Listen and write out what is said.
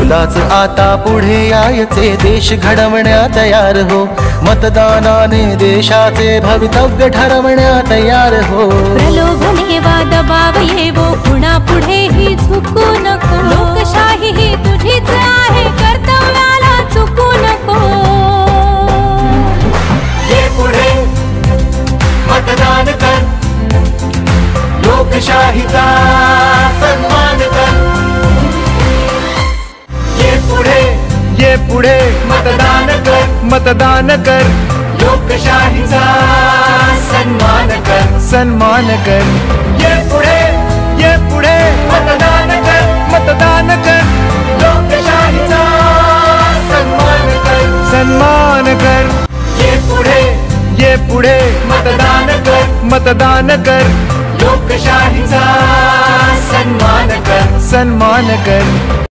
तुलाच आता पुढे यायचे, देश घडवण्या तयार हो. मतदानाने देशाचे भवितव्य ठरवण्या तयार हो. प्रलोभने वा दबाव येवो, पुन्हा पुढेही झुकू नको. लोकशाही ही तुझीच आहे, कर्तव्याला चुकू नको. ये पुढे मतदान कर, लोकशाहीचा सन्मान कर. ये पुढे मतदान कर, मतदान कर. लोकशाहीचा सन्मान कर, सन्मान कर. ये पुढे मतदान कर, मतदान कर. लोकशाहीचा सन्मान कर, सन्मान कर. ये पुढे मतदान कर, मतदान कर. लोकशाहीचा सन्मान कर, सन्मान कर.